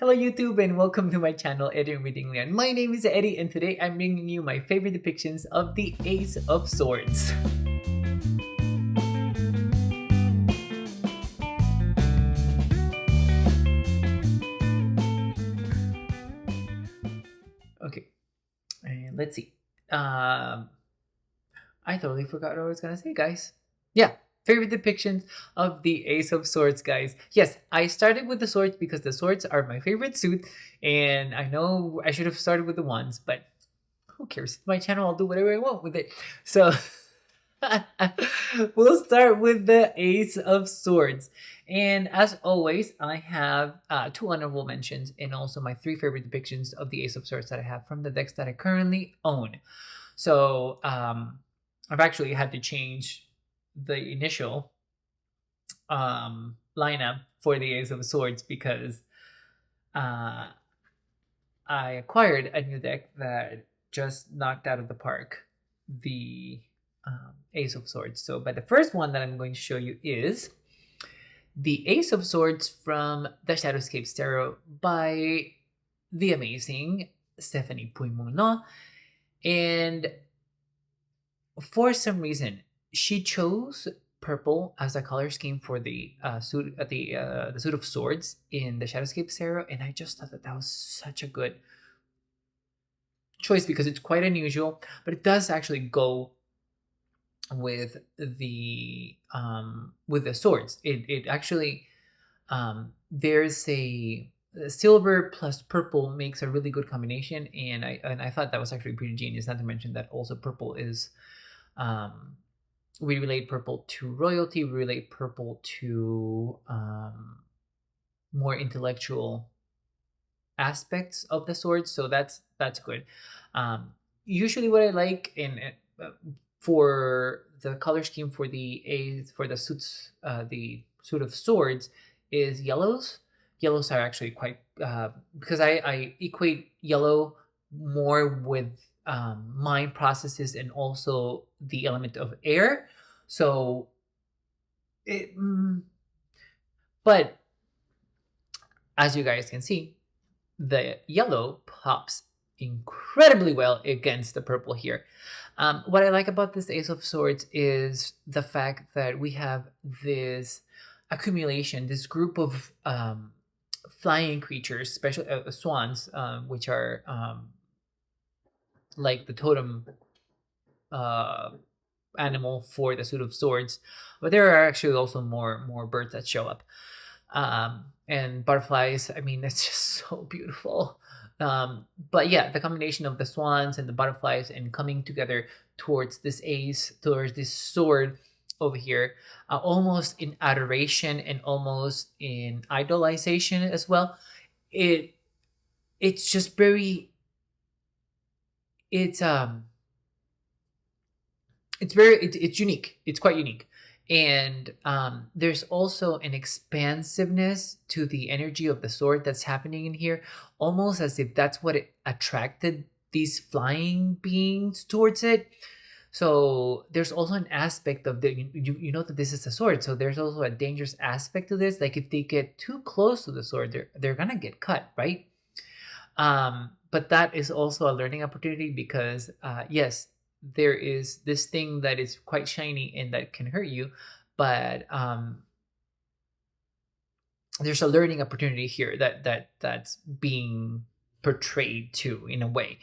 Hello YouTube and welcome to my channel eddieinreadingland. My name is Eddie and today I'm bringing you my favorite depictions of the Ace of Swords. Okay, and let's see. I totally forgot what I was gonna say, guys. Yeah, favorite depictions of the Ace of Swords, guys. Yes, I started with the swords because the swords are my favorite suit, and I know I should have started with the wands, but who cares? It's my channel, I'll do whatever I want with it. So we'll start with the Ace of Swords. And as always, I have two honorable mentions and also my three favorite depictions of the Ace of Swords that I have from the decks that I currently own. So I've actually had to change the initial lineup for the Ace of Swords because I acquired a new deck that just knocked out of the park the Ace of Swords. So, but the first one that I'm going to show you is the Ace of Swords from the Shadowscape Tarot by the amazing Stephanie Puimuno. And for some reason, she chose purple as a color scheme for the suit the suit of swords in the Shadowscape Tarot, and I just thought that was such a good choice because it's quite unusual, but it does actually go with the swords. It actually there's a silver plus purple makes a really good combination, and I thought that was actually pretty genius. Not to mention that also purple is we relate purple to royalty, we relate purple to more intellectual aspects of the sword, so that's good. Usually what I like in for the color scheme for the suits, the suit of swords is yellows. Yellows are actually quite because I equate yellow more with mind processes and also the element of air. So it, but as you guys can see, the yellow pops incredibly well against the purple here. What I like about this Ace of Swords is the fact that we have this accumulation, this group of flying creatures, especially swans, which are like the totem animal for the suit of swords, but there are actually also more birds that show up, and butterflies. I mean, it's just so beautiful. But yeah, the combination of the swans and the butterflies and coming together towards this ace, towards this sword over here, almost in adoration and almost in idolization as well. It's just very it's it's unique. It's quite unique. And there's also an expansiveness to the energy of the sword that's happening in here, almost as if that's what it attracted these flying beings towards it. So there's also an aspect of the you know that this is a sword, so there's also a dangerous aspect to this. Like if they get too close to the sword, they're gonna get cut, right? But that is also a learning opportunity because yes, there is this thing that is quite shiny and that can hurt you, but there's a learning opportunity here that's being portrayed too in a way.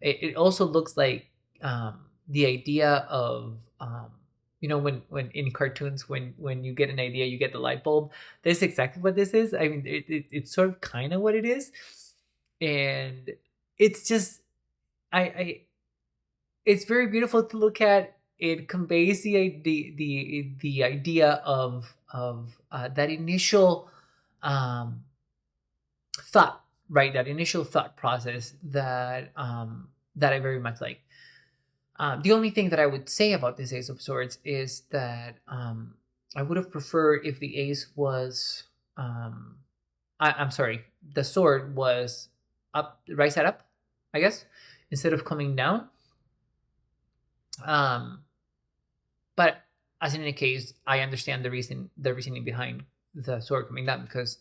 It also looks like the idea of when in cartoons when you get an idea you get the light bulb. That's exactly what this is. I mean, it's sort of kind of what it is, and it's just I it's very beautiful to look at. It conveys the idea of that initial thought, right? That initial thought process that that I very much like. The only thing that I would say about this Ace of Swords is that I would have preferred if the ace was I'm sorry, the sword was up, right side up, I guess, instead of coming down. But as in any case, I understand the reasoning behind the sword coming down because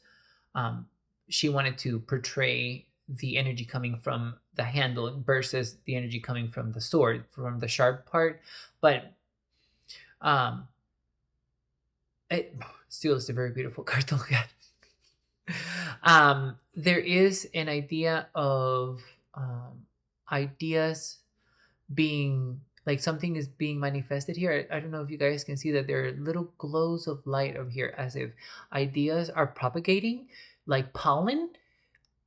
she wanted to portray the energy coming from the handle versus the energy coming from the sword, from the sharp part. But um, it still is a very beautiful card to look at. There is an idea of ideas being like something is being manifested here. I don't know if you guys can see that there are little glows of light over here, as if ideas are propagating like pollen.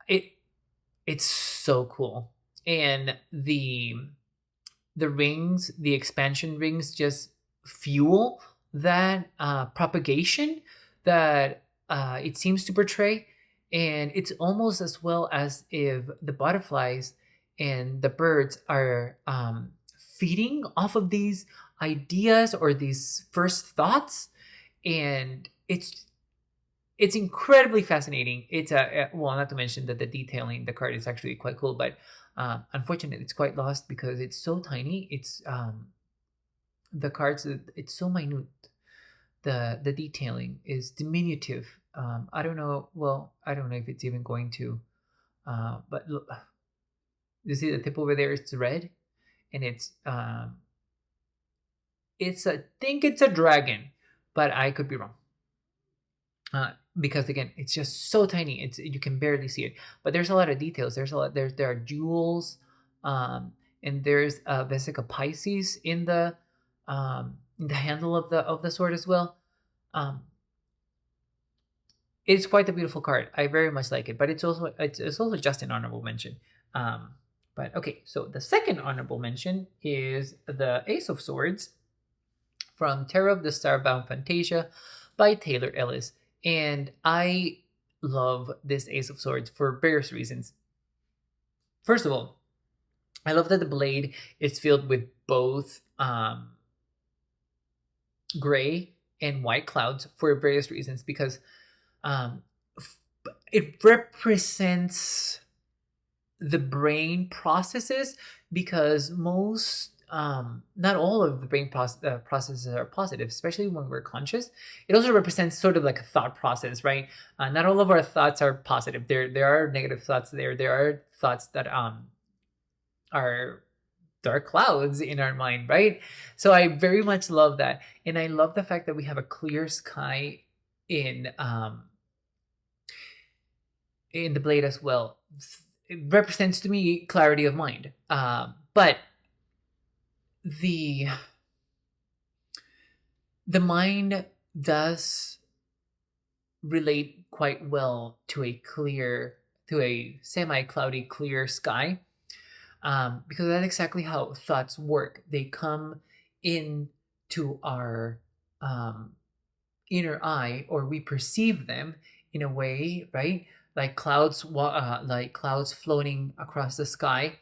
It's so cool. And the rings, the expansion rings, just fuel that propagation that it seems to portray. And it's almost as well as if the butterflies and the birds are feeding off of these ideas or these first thoughts. And it's incredibly fascinating. It's well, not to mention that the detailing the card is actually quite cool, but unfortunately it's quite lost because it's so tiny. It's the cards, it's so minute. The detailing is diminutive. I don't know, well, I don't know if it's even going to but look, you see the tip over there, it's red, and it's I think it's a dragon, but I could be wrong. Because again, it's just so tiny. You can barely see it, but there's a lot of details. There are jewels, and there's a Vesica Pisces in the handle of the sword as well. It's quite a beautiful card. I very much like it, but it's also just an honorable mention. But okay, so the second honorable mention is the Ace of Swords from Terror of the Starbound Fantasia by Taylor Ellis. And I love this Ace of Swords for various reasons. First of all, I love that the blade is filled with both gray and white clouds for various reasons, because it represents the brain processes, because most not all of the brain processes are positive, especially when we're conscious. It also represents sort of like a thought process, right? Not all of our thoughts are positive. There are negative thoughts there. There are thoughts that are dark clouds in our mind, right? So I very much love that. And I love the fact that we have a clear sky in the blade as well. It represents to me clarity of mind. But the mind does relate quite well to a semi-cloudy clear sky, because that's exactly how thoughts work. They come into our inner eye, or we perceive them in a way, right? Like clouds floating across the sky.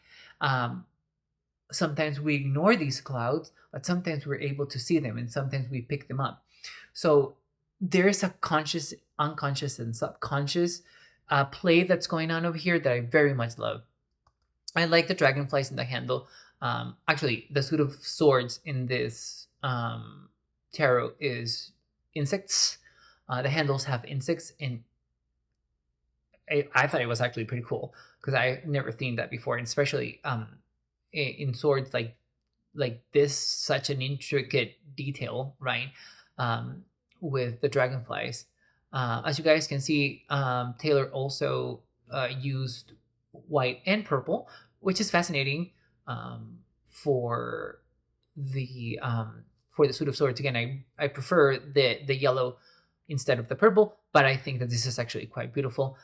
Sometimes we ignore these clouds, but sometimes we're able to see them, and sometimes we pick them up. So there's a conscious, unconscious, and subconscious play that's going on over here that I very much love. I like the dragonflies in the handle. Actually, the suit of swords in this tarot is insects. The handles have insects, and I thought it was actually pretty cool, because I never seen that before, and especially in swords like this, such an intricate detail, right? With the dragonflies, as you guys can see, Taylor also used white and purple, which is fascinating for the suit of swords. Again, I prefer the yellow instead of the purple, but I think that this is actually quite beautiful.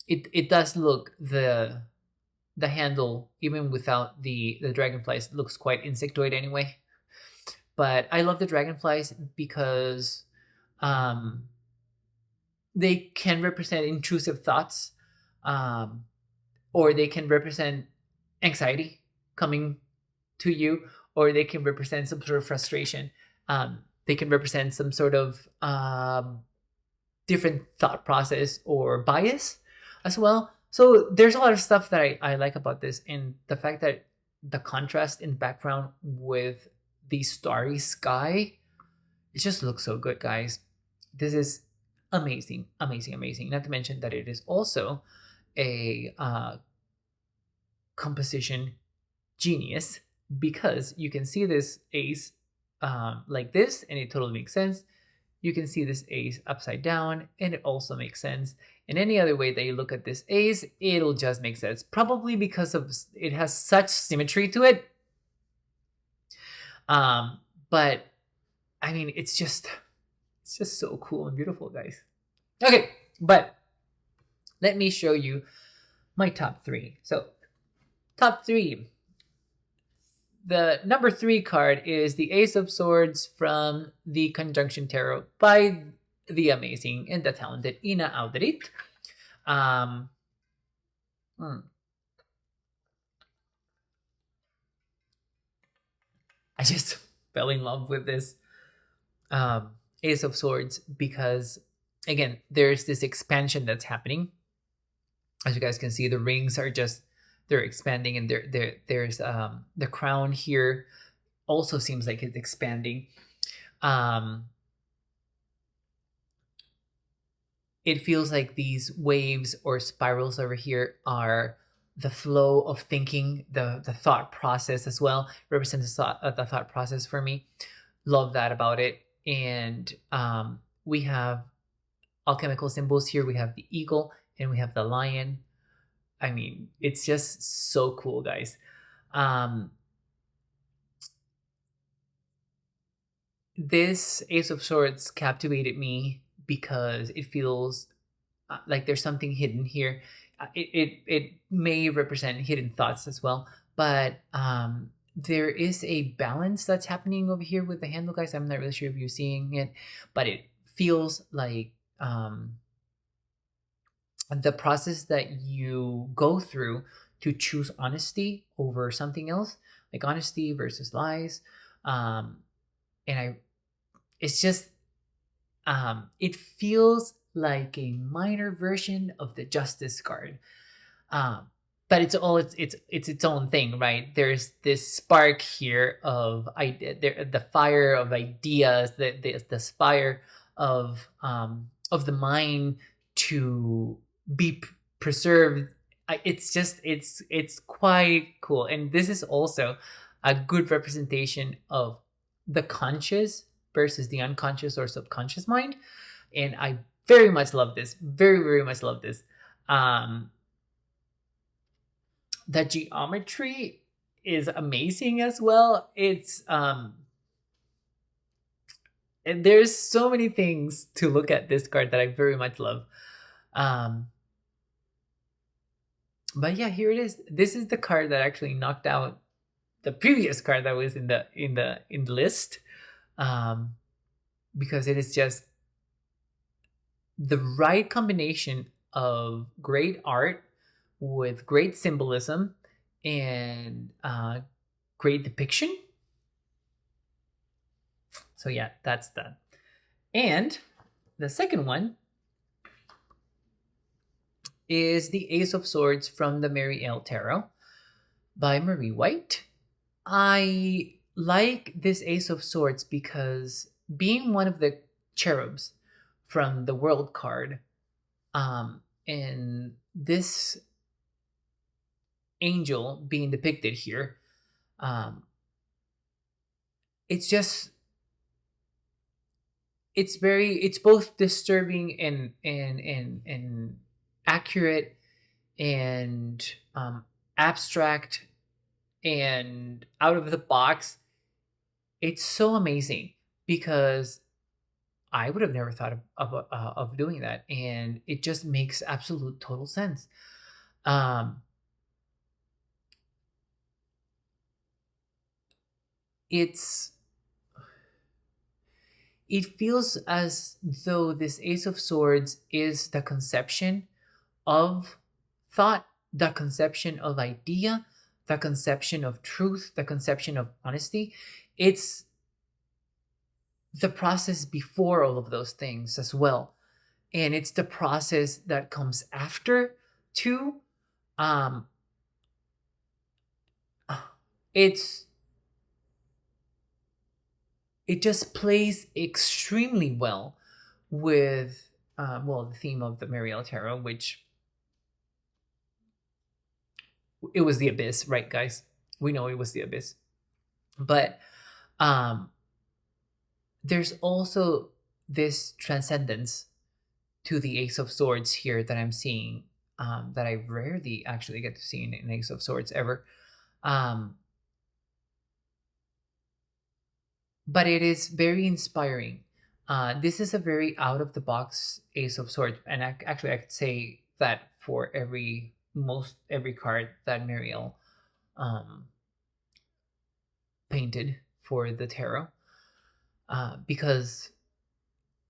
It does look, the handle, even without the dragonflies, looks quite insectoid anyway. But I love the dragonflies because they can represent intrusive thoughts, or they can represent anxiety coming to you, or they can represent some sort of frustration. They can represent some sort of different thought process or bias as well. So there's a lot of stuff that I like about this, and the fact that the contrast in background with the starry sky, it just looks so good, guys. This is amazing, amazing, amazing. Not to mention that it is also a composition genius, because you can see this ace like this and it totally makes sense. You can see this ace upside down and it also makes sense. And any other way that you look at this ace, it'll just make sense, probably because of it has such symmetry to it. But I mean, it's just so cool and beautiful, guys. Okay, but let me show you my top three. So top three. The number 3 card is the Ace of Swords from the Conjunction Tarot by the amazing and the talented Ina Audrit. I just fell in love with this Ace of Swords because, again, there's this expansion that's happening. As you guys can see, the rings are just, they're expanding, and there's the crown here also seems like it's expanding. It feels like these waves or spirals over here are the flow of thinking, the thought process as well, represents the thought process for me. Love that about it. And we have alchemical symbols here. We have the eagle and we have the lion. I mean, it's just so cool, guys. This Ace of Swords captivated me because it feels like there's something hidden here. It may represent hidden thoughts as well, but there is a balance that's happening over here with the handle, guys. I'm not really sure if you're seeing it, but it feels like the process that you go through to choose honesty over something else, like honesty versus lies. It's just, it feels like a minor version of the Justice card. But it's its own thing, right? There's this spark here of the fire of ideas, this fire of the mind to be preserved. It's quite cool, and this is also a good representation of the conscious versus the unconscious or subconscious mind, and I very much love this. Very, very much love this. The geometry is amazing as well. It's and there's so many things to look at this card that I very much love. But yeah, here it is. This is the card that actually knocked out the previous card that was in the list, because it is just the right combination of great art with great symbolism and great depiction. So yeah, that's that. And the second one is the Ace of Swords from the Mary L. Tarot by Marie White. I like this Ace of Swords because, being one of the cherubs from the World card, and this angel being depicted here, it's both disturbing and accurate and abstract and out of the box. It's so amazing because I would have never thought of doing that, and it just makes absolute total sense. It feels as though this Ace of Swords is the conception of thought, the conception of idea, the conception of truth, the conception of honesty. It's the process before all of those things as well. And it's the process that comes after too. It just plays extremely well with well, the theme of the Mariel Tarot, which it was the abyss, right, guys? We know it was the abyss. But there's also this transcendence to the Ace of Swords here that I'm seeing, that I rarely actually get to see in an Ace of Swords ever. But it is very inspiring. This is a very out of the box Ace of Swords, and actually I could say that for every card that Mariel painted for the tarot, because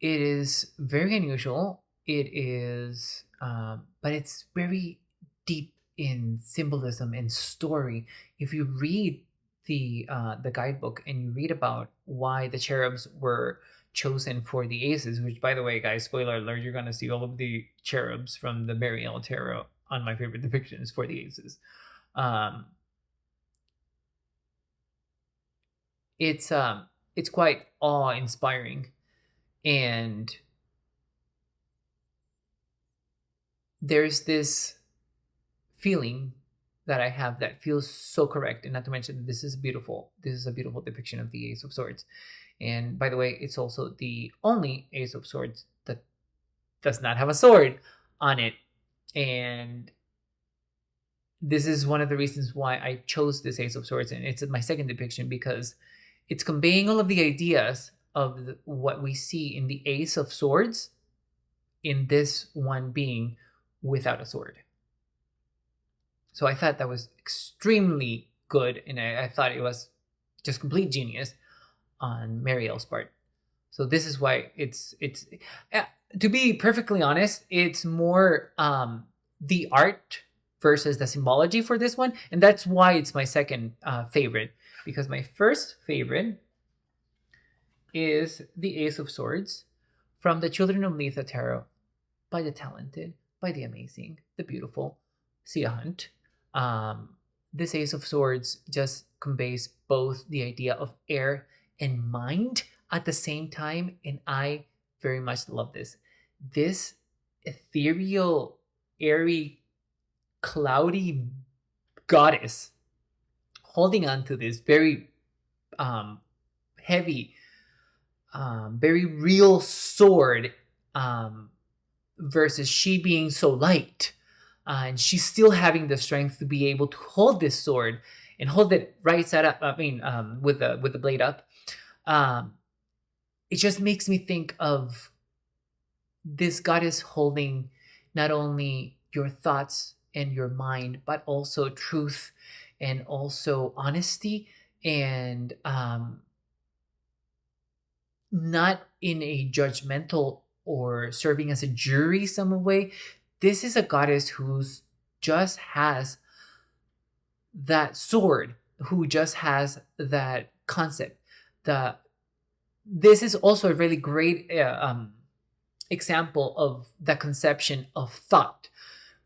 it is very unusual. It is, but it's very deep in symbolism and story. If you read the guidebook and you read about why the cherubs were chosen for the aces, which, by the way, guys, spoiler alert, you're gonna see all of the cherubs from the Mariel Tarot on my favorite depictions for the aces. It's quite awe-inspiring, and there's this feeling that I have that feels so correct. And not to mention, this is a beautiful depiction of the Ace of Swords. And by the way, it's also the only Ace of Swords that does not have a sword on it. And this is one of the reasons why I chose this Ace of Swords, and it's my second depiction, because it's conveying all of the ideas of what we see in the Ace of Swords in this one being without a sword. So I thought that was extremely good, and I thought it was just complete genius on Mariel's part. So this is why it's to be perfectly honest, it's more the art versus the symbology for this one, and that's why it's my second favorite, because my first favorite is the Ace of Swords from the Children of Letha Tarot by the talented, by the amazing, the beautiful Sia Hunt. This Ace of Swords just conveys both the idea of air and mind at the same time, and I very much love this. This ethereal, airy, cloudy goddess holding on to this very heavy, very real sword, versus she being so light, and she's still having the strength to be able to hold this sword and hold it right side up. I mean, with the blade up. It just makes me think of this goddess holding not only your thoughts and your mind, but also truth and also honesty, and not in a judgmental or serving as a jury some way. This is a goddess who's just has that sword, who just has that concept. This is also a really great example of the conception of thought,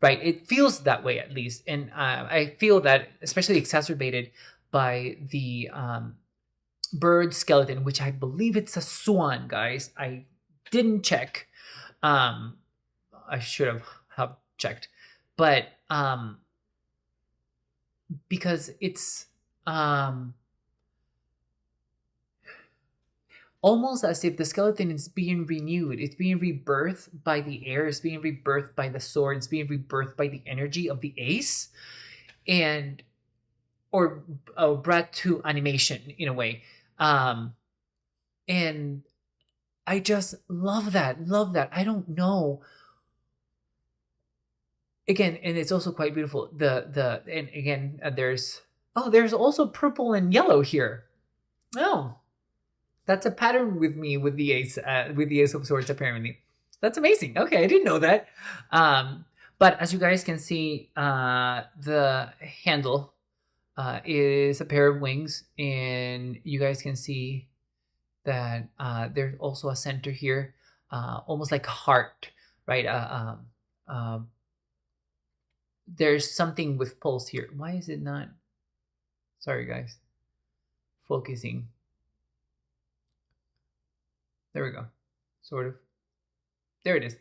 right? It feels that way, at least, and I feel that especially exacerbated by the bird skeleton, which I believe it's a swan, guys. I didn't check. I should have checked, but because it's almost as if the skeleton is being renewed. It's being rebirthed by the air. It's being rebirthed by the sword. It's being rebirthed by the energy of the ace, and or brought to animation in a way. And I just love that. Love that. I don't know. Again, and it's also quite beautiful. And again, there's also purple and yellow here. Oh, that's a pattern with me with the Ace of Swords, apparently. That's amazing. Okay, I didn't know that. But as you guys can see, the handle is a pair of wings, and you guys can see that there's also a center here, almost like a heart, right? There's something with pulse here. Why is it not? Sorry, guys. Focusing. There we go. Sort of. There it is.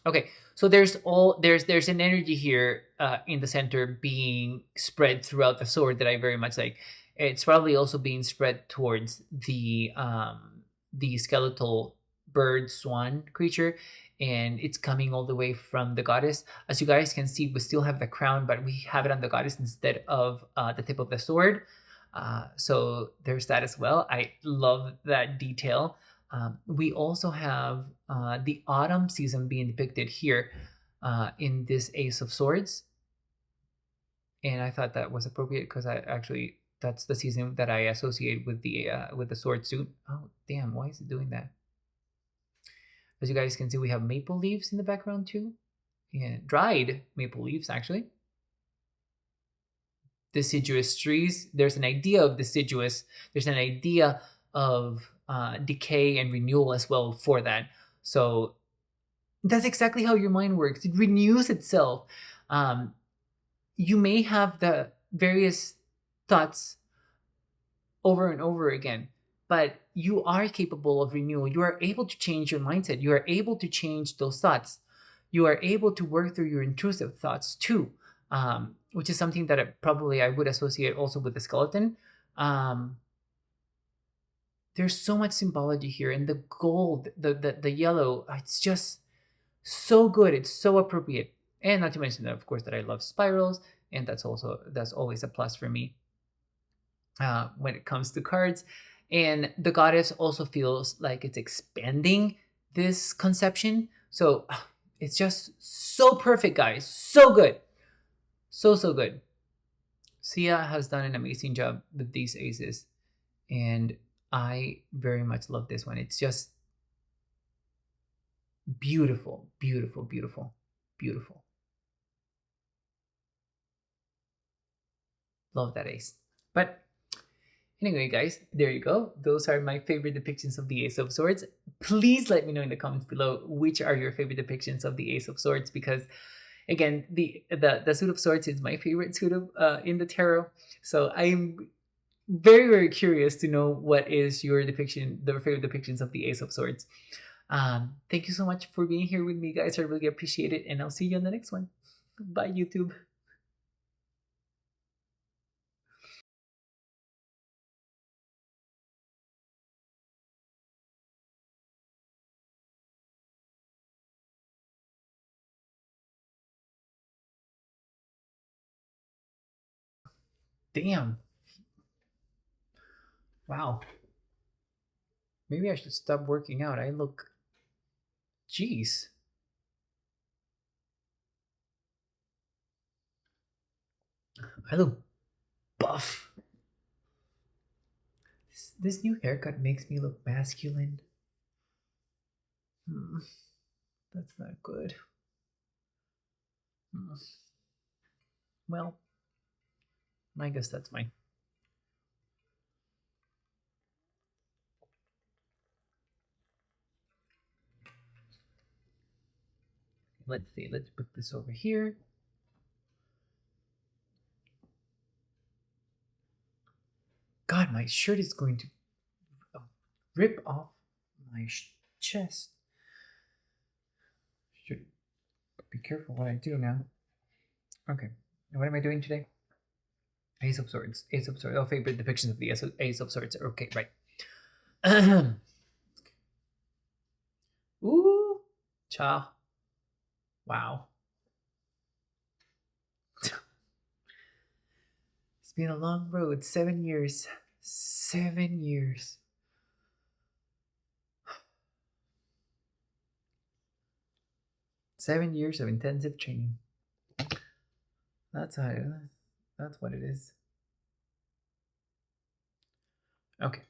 Okay, so there's an energy here in the center being spread throughout the sword that I very much like. It's probably also being spread towards the skeletal bird swan creature, and it's coming all the way from the goddess. As you guys can see, we still have the crown, but we have it on the goddess instead of the tip of the sword. So there's that as well. I love that detail. We also have the autumn season being depicted here in this Ace of Swords, and I thought that was appropriate because I actually that's the season that I associate with the sword suit. Oh damn! Why is it doing that? As you guys can see, we have maple leaves in the background too, and dried maple leaves actually. Deciduous trees. There's an idea of deciduous. There's an idea of decay and renewal as well for that. So that's exactly how your mind works. It renews itself. You may have the various thoughts over and over again, but you are capable of renewal. You are able to change your mindset. You are able to change those thoughts. You are able to work through your intrusive thoughts too, which is something that I would associate also with the skeleton. There's so much symbology here, and the gold, the yellow, it's just so good. It's so appropriate, and not to mention that, of course, that I love spirals, and that's always a plus for me when it comes to cards. And the goddess also feels like it's expanding this conception. So it's just so perfect, guys. So good. So good. Sia has done an amazing job with these aces, and I very much love this one. It's just beautiful, beautiful, beautiful, beautiful. Love that ace. But anyway, guys, there you go. Those are my favorite depictions of the Ace of Swords. Please let me know in the comments below which are your favorite depictions of the Ace of Swords, because again, the Suit of Swords is my favorite suit of in the tarot. So I'm very, very curious to know what is your depiction, the favorite depictions of the Ace of Swords. Thank you so much for being here with me, guys. I really appreciate it, and I'll see you on the next one. Bye, YouTube. Damn. Wow. Maybe I should stop working out. I look. Jeez. I look buff. This new haircut makes me look masculine. That's not good. Well, I guess that's mine. Let's see. Let's put this over here. God, my shirt is going to rip off my chest. Should be careful what I do now. Okay, what am I doing today? Ace of Swords. Ace of Swords. Oh, favorite depictions of the Ace of Swords. Okay, right. Ooh, cha. Wow. It's been a long road. 7 years. 7 years. Seven years of intensive training. That's how. That's what it is. Okay.